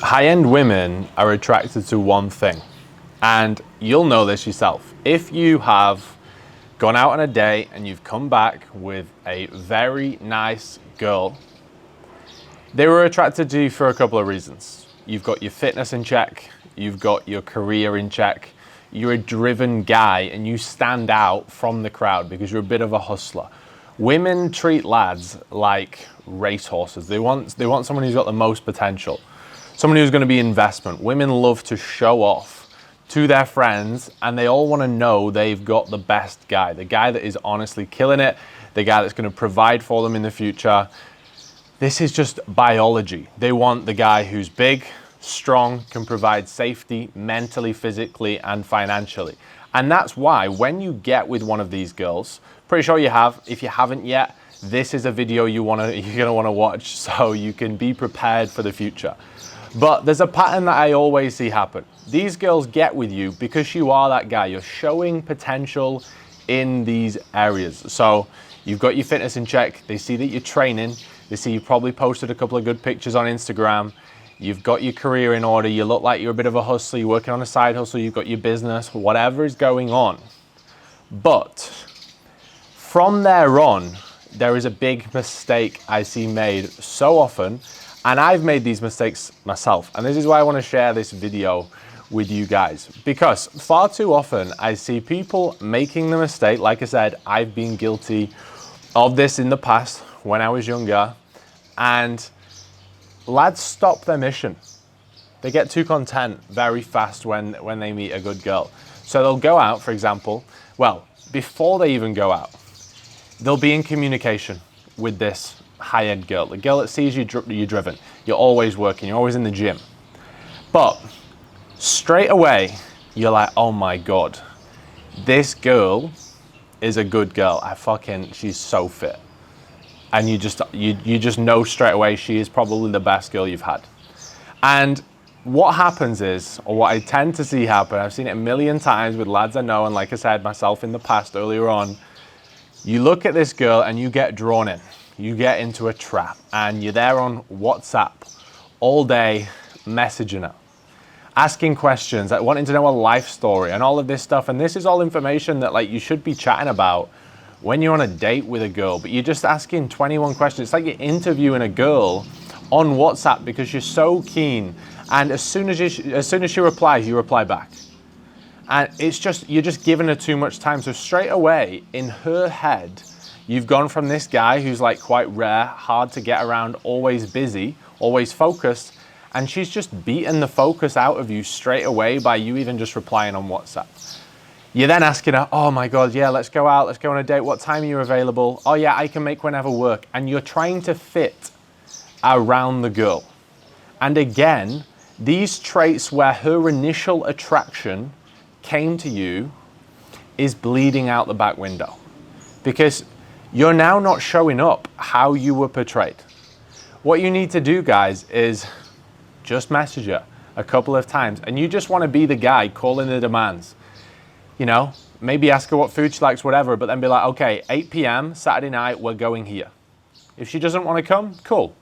High-end women are attracted to one thing, and you'll know this yourself. If you have gone out on a date and you've come back with a very nice girl, they were attracted to you for a couple of reasons. You've got your fitness in check, you've got your career in check, you're a driven guy and you stand out from the crowd because you're a bit of a hustler. Women treat lads like racehorses. They want someone who's got the most potential, someone who's going to be investment. Women love to show off to their friends, and they all want to know they've got the best guy, the guy that is honestly killing it, the guy that's going to provide for them in the future. This is just biology. They want the guy who's big, strong, can provide safety mentally, physically, and financially. And that's why when you get with one of these girls, pretty sure you have, if you haven't yet, this is a video you're gonna wanna watch so you can be prepared for the future. But there's a pattern that I always see happen. These girls get with you because you are that guy. You're showing potential in these areas. So you've got your fitness in check. They see that you're training. They see you probably posted a couple of good pictures on Instagram. You've got your career in order. You look like you're a bit of a hustler. You're working on a side hustle. You've got your business, whatever is going on. But from there on, there is a big mistake I see made so often. And I've made these mistakes myself. And this is why I want to share this video with you guys. Because far too often I see people making the mistake. Like I said, I've been guilty of this in the past when I was younger. And lads stop their mission. They get too content very fast when they meet a good girl. So they'll go out, for example, well, before they even go out, they'll be in communication with this high-end girl, the girl that sees you're driven, you're always working, you're always in the gym. But straight away, you're like, oh my God, this girl is a good girl. She's so fit. And you just know straight away she is probably the best girl you've had. And what happens is, or what I tend to see happen, I've seen it a million times with lads I know, and like I said, myself in the past earlier on, you look at this girl and you get drawn in. You get into a trap and you're there on WhatsApp all day messaging her, asking questions, like wanting to know a life story and all of this stuff. And this is all information that like you should be chatting about when you're on a date with a girl, but you're just asking 21 questions. It's like you're interviewing a girl on WhatsApp because you're so keen. And as soon as she replies, you reply back. And it's just, you're just giving her too much time. So straight away in her head, you've gone from this guy who's like quite rare, hard to get around, always busy, always focused, and she's just beaten the focus out of you straight away by you even just replying on WhatsApp. You're then asking her, oh my God, yeah, let's go out, let's go on a date. What time are you available? Oh yeah, I can make whenever work. And you're trying to fit around the girl. And again, these traits where her initial attraction came to you is bleeding out the back window. Because you're now not showing up how you were portrayed. What you need to do, guys, is just message her a couple of times. And you just want to be the guy calling the demands. You know, maybe ask her what food she likes, whatever, but then be like, okay, 8 p.m. Saturday night, we're going here. If she doesn't want to come, cool.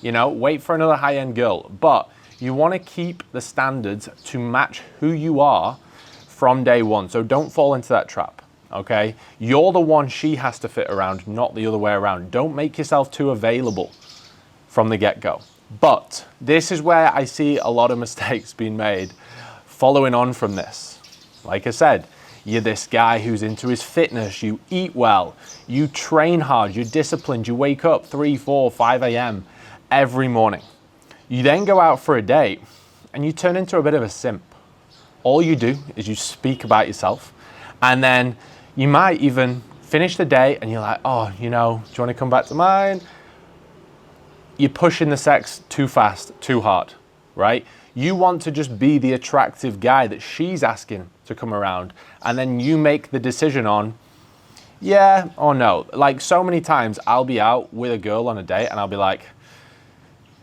You know, wait for another high-end girl. But you want to keep the standards to match who you are from day one. So don't fall into that trap. Okay, you're the one she has to fit around, not the other way around. Don't make yourself too available from the get-go. But this is where I see a lot of mistakes being made following on from this. Like I said, you're this guy who's into his fitness, you eat well, you train hard, you're disciplined, you wake up 3, 4, 5 a.m. every morning. You then go out for a date and you turn into a bit of a simp. All you do is you speak about yourself, and then you might even finish the day and you're like, oh, you know, do you want to come back to mine? You're pushing the sex too fast, too hard, right? You want to just be the attractive guy that she's asking to come around. And then you make the decision on, yeah or no. Like so many times I'll be out with a girl on a date and I'll be like,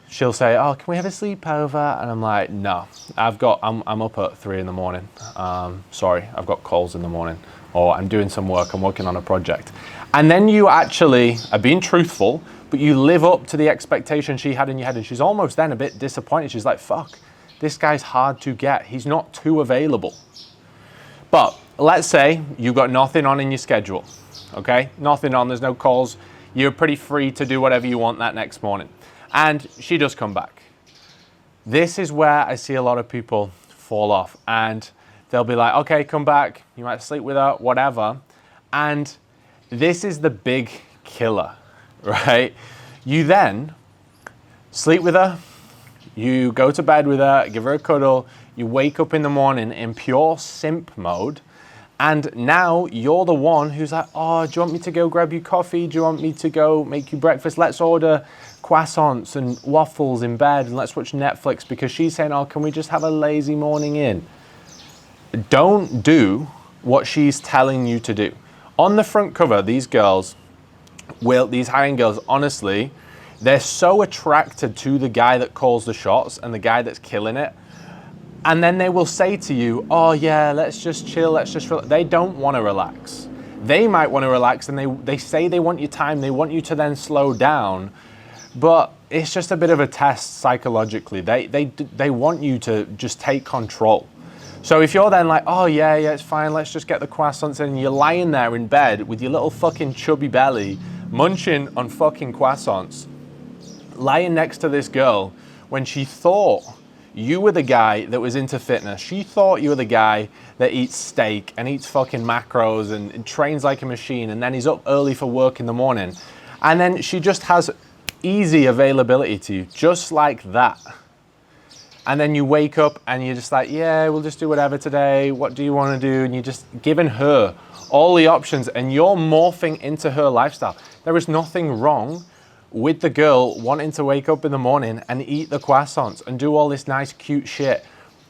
she'll say, oh, can we have a sleepover? And I'm like, no, I'm up at 3 in the morning. Sorry, I've got calls in the morning. Or I'm doing some work, I'm working on a project. And then you actually are being truthful, but but you live up to the expectation she had in your head, and she's almost then a bit disappointed. She's like, fuck, this guy's hard to get. He's not too available. But let's say you've got nothing on in your schedule, okay? Nothing on, there's no calls. You're pretty free to do whatever you want that next morning. And she does come back. This is where I see a lot of people fall off, and they'll be like, okay, come back. You might sleep with her, whatever. And this is the big killer, right? You then sleep with her, you go to bed with her, give her a cuddle, you wake up in the morning in pure simp mode, and now you're the one who's like, oh, do you want me to go grab you coffee? Do you want me to go make you breakfast? Let's order croissants and waffles in bed and let's watch Netflix, because she's saying, oh, can we just have a lazy morning in? Don't do what she's telling you to do. On the front cover, these girls, these high-end girls, honestly, they're so attracted to the guy that calls the shots and the guy that's killing it. And then they will say to you, oh yeah, let's just chill, let's just relax. They don't want to relax. They might want to relax, and they say they want your time, they want you to then slow down, but it's just a bit of a test psychologically. They want you to just take control. So if you're then like, oh yeah, it's fine, let's just get the croissants in, and you're lying there in bed with your little fucking chubby belly, munching on fucking croissants, lying next to this girl when she thought you were the guy that was into fitness. She thought you were the guy that eats steak and eats fucking macros and trains like a machine, and then he's up early for work in the morning. And then she just has easy availability to you, just like that. And then you wake up and you're just like, yeah, we'll just do whatever today. What do you want to do? And you're just giving her all the options, and you're morphing into her lifestyle. There is nothing wrong with the girl wanting to wake up in the morning and eat the croissants and do all this nice, cute shit.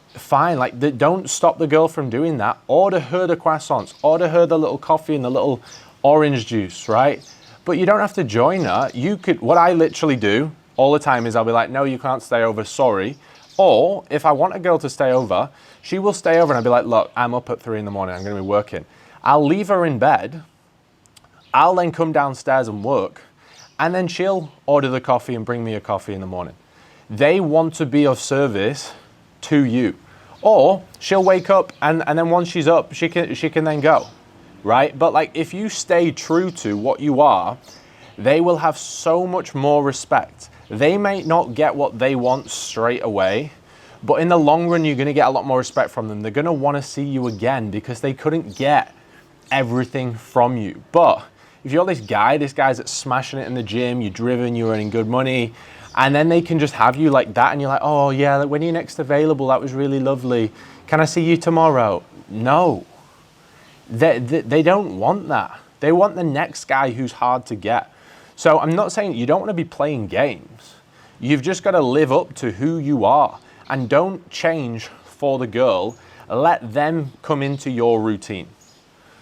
Fine, like, don't stop the girl from doing that. Order her the croissants, order her the little coffee and the little orange juice, right? But you don't have to join her. You could, what I literally do all the time is I'll be like, no, you can't stay over, sorry. Or if I want a girl to stay over, she will stay over, and I'll be like, look, I'm up at 3 in the morning, I'm gonna be working. I'll leave her in bed. I'll then come downstairs and work, and then she'll order the coffee and bring me a coffee in the morning. They want to be of service to you. Or she'll wake up and then once she's up, she can then go, right? But like, if you stay true to what you are, they will have so much more respect. They may not get what they want straight away, but in the long run, you're gonna get a lot more respect from them. They're gonna wanna see you again because they couldn't get everything from you. But if you're this guy's that's smashing it in the gym, you're driven, you're earning good money, and then they can just have you like that, and you're like, oh yeah, when are you next available? That was really lovely. Can I see you tomorrow? No, they don't want that. They want the next guy who's hard to get. So I'm not saying you don't want to be playing games. You've just got to live up to who you are, and don't change for the girl. Let them come into your routine.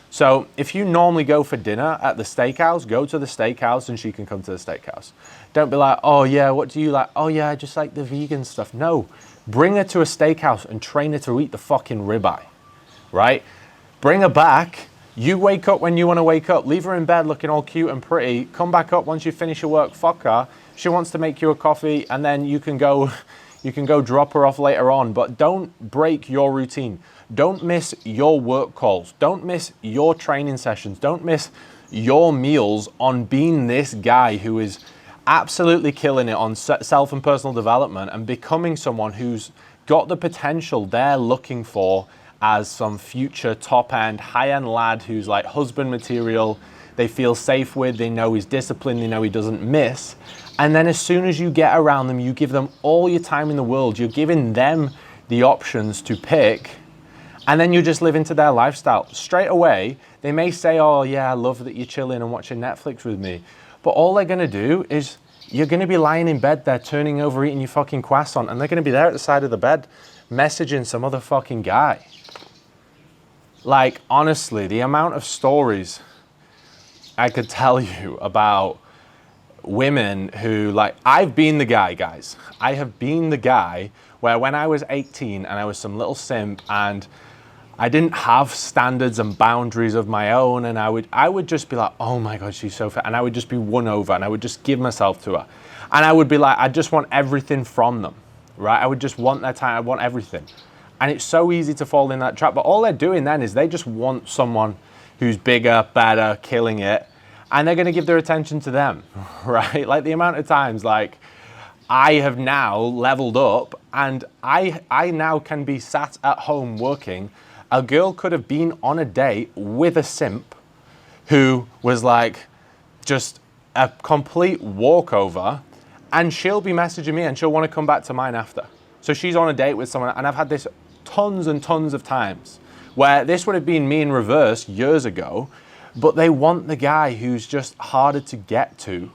So if you normally go for dinner at the steakhouse, go to the steakhouse and she can come to the steakhouse. Don't be like, oh yeah, what do you like? Oh yeah, I just like the vegan stuff. No, bring her to a steakhouse and train her to eat the fucking ribeye, right? Bring her back. You wake up when you want to wake up. Leave her in bed looking all cute and pretty. Come back up once you finish your work. Fuck her. She wants to make you a coffee, and then you can go drop her off later on. But don't break your routine. Don't miss your work calls. Don't miss your training sessions. Don't miss your meals on being this guy who is absolutely killing it on self and personal development and becoming someone who's got the potential they're looking for as some future top-end, high-end lad who's like husband material. They feel safe with, they know he's disciplined, they know he doesn't miss. And then as soon as you get around them, you give them all your time in the world. You're giving them the options to pick, and then you just live into their lifestyle. Straight away, they may say, oh yeah, I love that you're chilling and watching Netflix with me. But all they're gonna do is, you're gonna be lying in bed there, turning over, eating your fucking croissant, and they're gonna be there at the side of the bed, messaging some other fucking guy. Like, honestly, the amount of stories I could tell you about women who, like, I've been the guy, guys. I have been the guy where when I was 18 and I was some little simp and I didn't have standards and boundaries of my own, and I would just be like, oh my God, she's so fit, and I would just be won over, and I would just give myself to her. And I would be like, I just want everything from them, right? I would just want their time, I want everything. And it's so easy to fall in that trap, but all they're doing then is they just want someone who's bigger, better, killing it, and they're gonna give their attention to them, right? Like the amount of times, like, I have now leveled up, and I now can be sat at home working. A girl could have been on a date with a simp who was like just a complete walkover, and she'll be messaging me and she'll want to come back to mine after. So she's on a date with someone, and I've had this tons and tons of times where this would have been me in reverse years ago, but they want the guy who's just harder to get to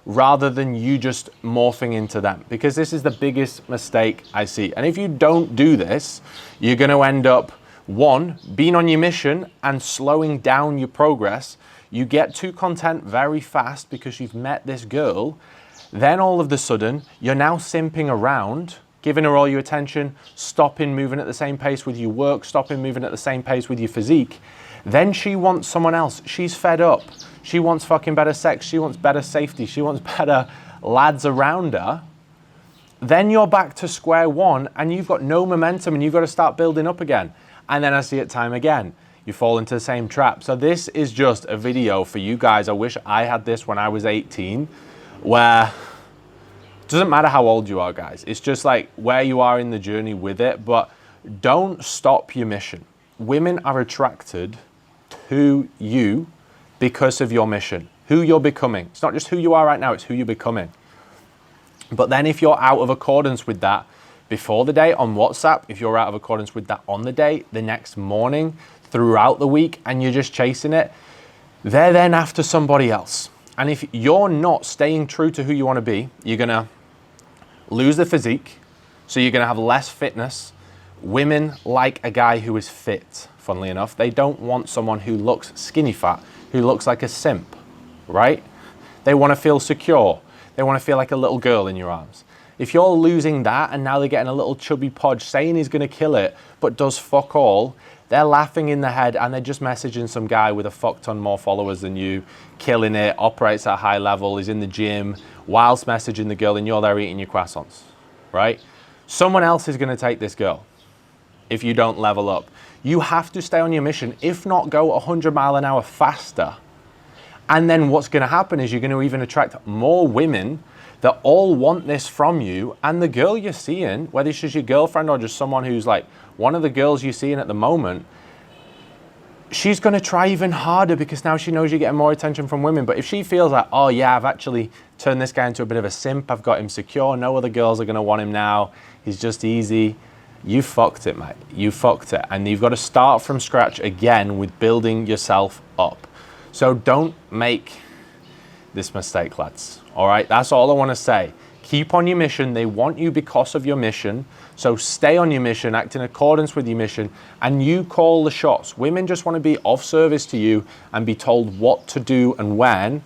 rather than you just morphing into them, because this is the biggest mistake I see. And if you don't do this, you're going to end up, one, being on your mission and slowing down your progress. You get too content very fast because you've met this girl. Then all of a sudden, you're now simping around, giving her all your attention, stopping moving at the same pace with your work, stopping moving at the same pace with your physique. Then she wants someone else. She's fed up. She wants fucking better sex. She wants better safety. She wants better lads around her. Then you're back to square one, and you've got no momentum, and you've got to start building up again. And then I see it time again. You fall into the same trap. So this is just a video for you guys. I wish I had this when I was 18, where it doesn't matter how old you are, guys. It's just like where you are in the journey with it, but don't stop your mission. Women are attracted to you because of your mission, who you're becoming. It's not just who you are right now, it's who you're becoming. But then if you're out of accordance with that before the date on WhatsApp, if you're out of accordance with that on the date, the next morning, throughout the week, and you're just chasing it, they're then after somebody else. And if you're not staying true to who you want to be, you're gonna lose the physique, so you're gonna have less fitness. Women like a guy who is fit, funnily enough. They don't want someone who looks skinny fat, who looks like a simp, right? They want to feel secure. They want to feel like a little girl in your arms. If you're losing that and now they're getting a little chubby podge saying he's going to kill it, but does fuck all, they're laughing in the head and they're just messaging some guy with a fuck ton more followers than you, killing it, operates at a high level, is in the gym, whilst messaging the girl, and you're there eating your croissants, right? Someone else is going to take this girl if you don't level up. You have to stay on your mission, if not go 100 miles an hour faster. And then what's going to happen is you're going to even attract more women that all want this from you. And the girl you're seeing, whether she's your girlfriend or just someone who's like one of the girls you're seeing at the moment, she's going to try even harder because now she knows you're getting more attention from women. But if she feels like, oh yeah, I've actually turned this guy into a bit of a simp, I've got him secure, no other girls are going to want him now, he's just easy, you fucked it, mate. You fucked it. And you've got to start from scratch again with building yourself up. So don't make this mistake, lads. All right, that's all I want to say. Keep on your mission. They want you because of your mission. So stay on your mission, act in accordance with your mission, and you call the shots. Women just want to be of service to you and be told what to do and when,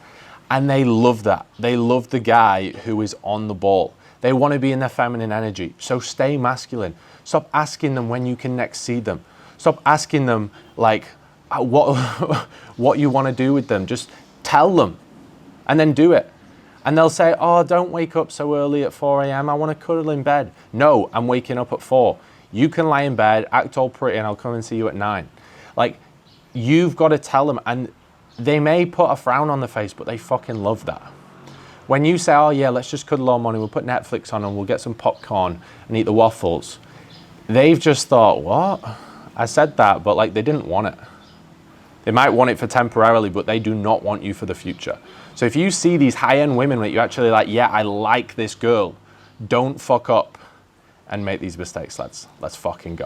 and they love that. They love the guy who is on the ball. They want to be in their feminine energy. So stay masculine. Stop asking them when you can next see them. Stop asking them like what you want to do with them. Just tell them and then do it. And they'll say, oh, don't wake up so early at 4 a.m. I want to cuddle in bed. No, I'm waking up at 4. You can lie in bed, act all pretty, and I'll come and see you at 9. Like, you've got to tell them, and they may put a frown on their face, but they fucking love that. When you say, oh yeah, let's just cuddle all morning, we'll put Netflix on and we'll get some popcorn and eat the waffles, they've just thought, what? I said that, but like they didn't want it. They might want it for temporarily, but they do not want you for the future. So if you see these high-end women that you actually like, yeah, I like this girl, don't fuck up and make these mistakes, lads. Let's fucking go.